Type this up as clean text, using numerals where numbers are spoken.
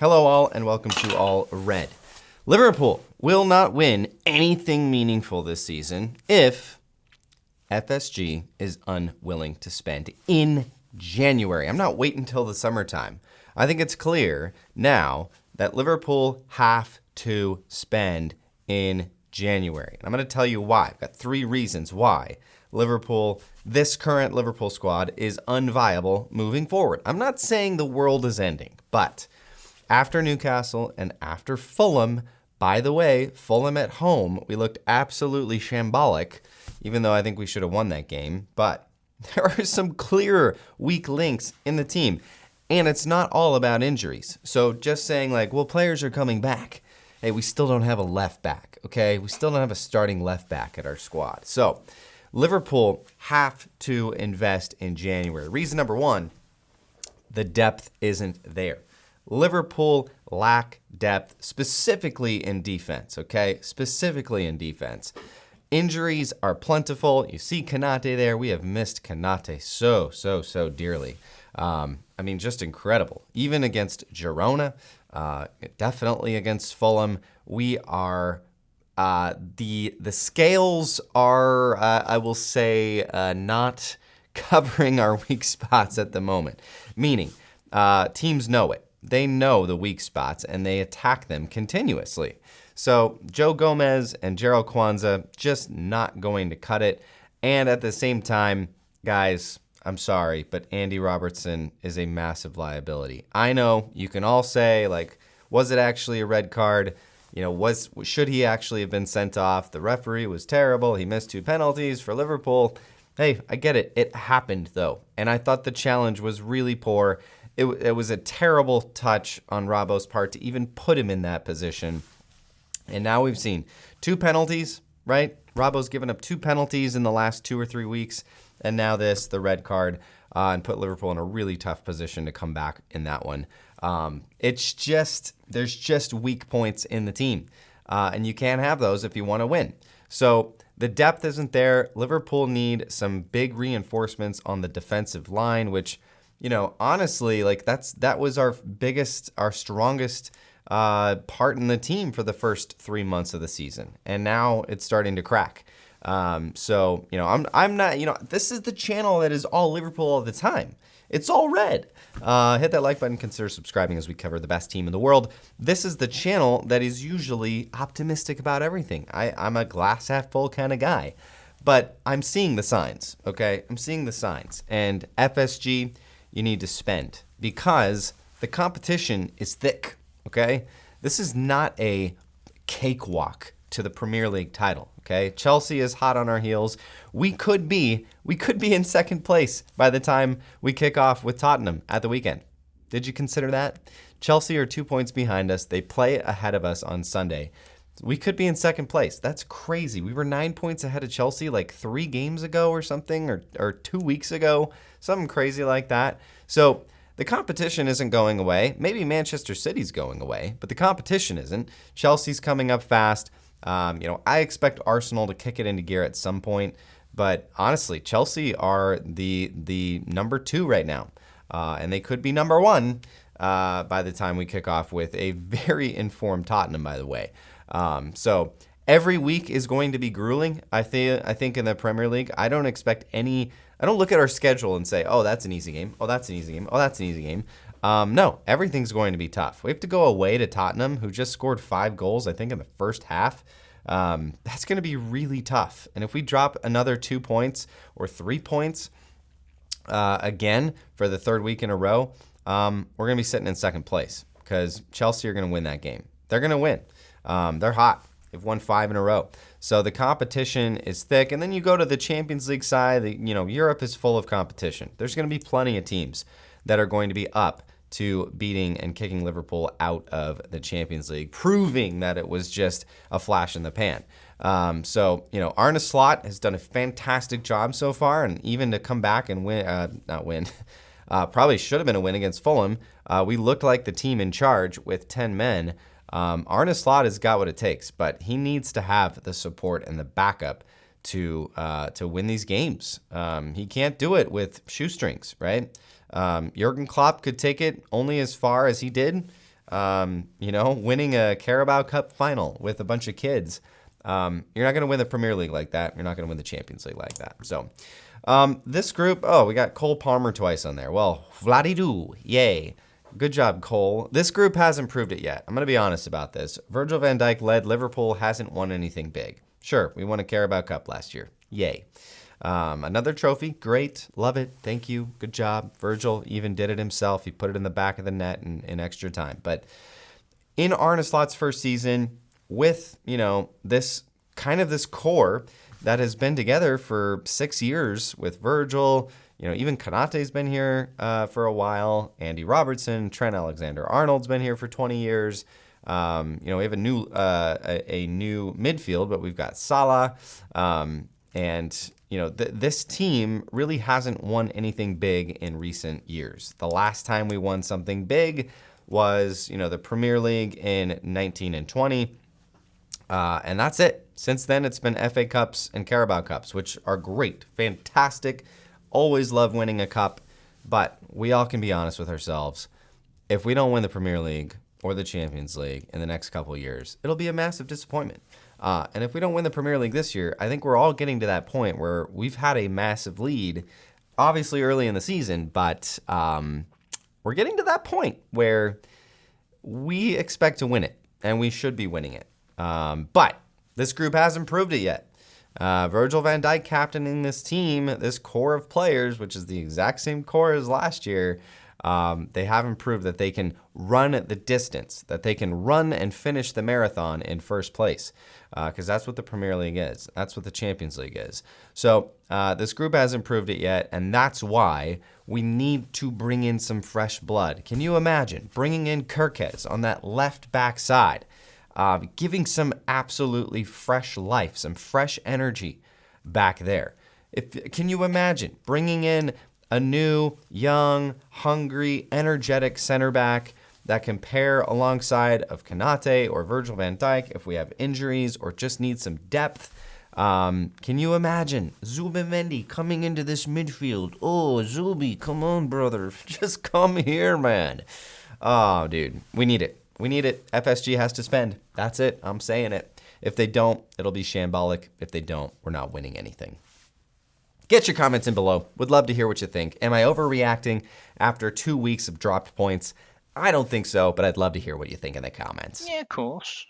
Hello all and welcome to All Red. Liverpool will not win anything meaningful this season if FSG is unwilling to spend in January. I'm not waiting until the summertime. I think it's clear now that Liverpool have to spend in January. And I'm going to tell you why. I've got 3 reasons why this current Liverpool squad is unviable moving forward. I'm not saying the world is ending, but after Newcastle and after Fulham, by the way, Fulham at home, we looked absolutely shambolic, even though I think we should have won that game. But there are some clear weak links in the team, and it's not all about injuries. So just saying well, players are coming back. Hey, we still don't have a left back, okay? We still don't have a starting left back at our squad. So Liverpool have to invest in January. Reason number 1, the depth isn't there. Liverpool lack depth, specifically in defense, okay? Specifically in defense. Injuries are plentiful. You see Konate there. We have missed Konate so dearly. Just incredible. Even against Girona, definitely against Fulham, we are the scales are, I will say, not covering our weak spots at the moment. Meaning, teams know it. They know the weak spots, and they attack them continuously. So Joe Gomez and Gerald Kwanzaa just not going to cut it. And at the same time, guys, I'm sorry, but Andy Robertson is a massive liability. I know you can all say, was it actually a red card? Should he actually have been sent off? The referee was terrible. He missed 2 penalties for Liverpool. Hey, I get it. It happened, though. And I thought the challenge was really poor. It was a terrible touch on Robbo's part to even put him in that position. And now we've seen 2 penalties, right? Robbo's given up 2 penalties in the last 2 or 3 weeks. And now the red card, and put Liverpool in a really tough position to come back in that one. There's just weak points in the team. And you can't have those if you want to win. So the depth isn't there. Liverpool need some big reinforcements on the defensive line, which, honestly, that was our strongest part in the team for the first 3 months of the season. And now it's starting to crack. I'm not, this is the channel that is all Liverpool all the time. It's all red. Hit that like button, consider subscribing as we cover the best team in the world. This is the channel that is usually optimistic about everything. I'm a glass half full kind of guy, but I'm seeing the signs, okay? I'm seeing the signs. And FSG, you need to spend because the competition is thick, okay? This is not a cakewalk to the Premier League title. Okay, Chelsea is hot on our heels. We could be in second place by the time we kick off with Tottenham at the weekend. Did you consider that? Chelsea are 2 points behind us. They play ahead of us on Sunday. We could be in second place. That's crazy. We were 9 points ahead of Chelsea 3 games ago or something, or 2 weeks ago, something crazy like that. So the competition isn't going away. Maybe Manchester City's going away, but the competition isn't. Chelsea's coming up fast. I expect Arsenal to kick it into gear at some point, but honestly, Chelsea are the number 2 right now, and they could be number 1 by the time we kick off with a very informed Tottenham, by the way. So every week is going to be grueling. I think in the Premier League, I don't look at our schedule and say, oh, that's an easy game. Oh, that's an easy game. Oh, that's an easy game. No, everything's going to be tough. We have to go away to Tottenham, who just scored 5 goals, I think, in the first half. That's going to be really tough. And if we drop another 2 points or 3 points again for the 3rd week in a row, we're going to be sitting in second place because Chelsea are going to win that game. They're going to win. They're hot. They've won 5 in a row. So the competition is thick. And then you go to the Champions League side. Europe is full of competition. There's going to be plenty of teams that are going to be up to beating and kicking Liverpool out of the Champions League, proving that it was just a flash in the pan. Arneslot has done a fantastic job so far, and even to come back and probably should have been a win against Fulham. We looked like the team in charge with 10 men. Arneslot has got what it takes, but he needs to have the support and the backup to win these games. He can't do it with shoestrings, right? Jurgen Klopp could take it only as far as he did. winning a Carabao Cup final with a bunch of kids. You're not going to win the Premier League like that. You're not going to win the Champions League like that. So this group, we got Cole Palmer twice on there. Well, Vladidoo, yay. Good job, Cole. This group hasn't proved it yet. I'm going to be honest about this. Virgil van Dijk led Liverpool hasn't won anything big. Sure, we won a Carabao Cup last year. Yay. Another trophy, great, love it, thank you, good job. Virgil even did it himself. He put it in the back of the net in extra time. But in Arne Slot's first season, with this core that has been together for 6 years with Virgil, even Konate's been here for a while. Andy Robertson, Trent Alexander-Arnold's been here for 20 years. We have a new midfield, but we've got Salah, this team really hasn't won anything big in recent years. The last time we won something big was, the Premier League in 19 and 20. And that's it. Since then, it's been FA Cups and Carabao Cups, which are great, fantastic. Always love winning a cup. But we all can be honest with ourselves. If we don't win the Premier League or the Champions League in the next couple of years, it'll be a massive disappointment. And if we don't win the Premier League this year, I think we're all getting to that point where we've had a massive lead, obviously early in the season, but we're getting to that point where we expect to win it, and we should be winning it. But this group hasn't proved it yet. Virgil van Dijk captaining this team, this core of players, which is the exact same core as last year, they haven't proved that they can run the distance, that they can run and finish the marathon in first place, because that's what the Premier League is. That's what the Champions League is. So this group hasn't proved it yet, and that's why we need to bring in some fresh blood. Can you imagine bringing in Kirkes on that left back side, giving some absolutely fresh life, some fresh energy back there? Can you imagine bringing in a new, young, hungry, energetic center back that can pair alongside of Konate or Virgil van Dijk if we have injuries or just need some depth? Can you imagine Zubimendi coming into this midfield? Oh, Zubi, come on, brother. Just come here, man. Oh, dude, we need it. We need it. FSG has to spend. That's it. I'm saying it. If they don't, it'll be shambolic. If they don't, we're not winning anything. Get your comments in below. Would love to hear what you think. Am I overreacting after 2 weeks of dropped points? I don't think so, but I'd love to hear what you think in the comments. Yeah, of course.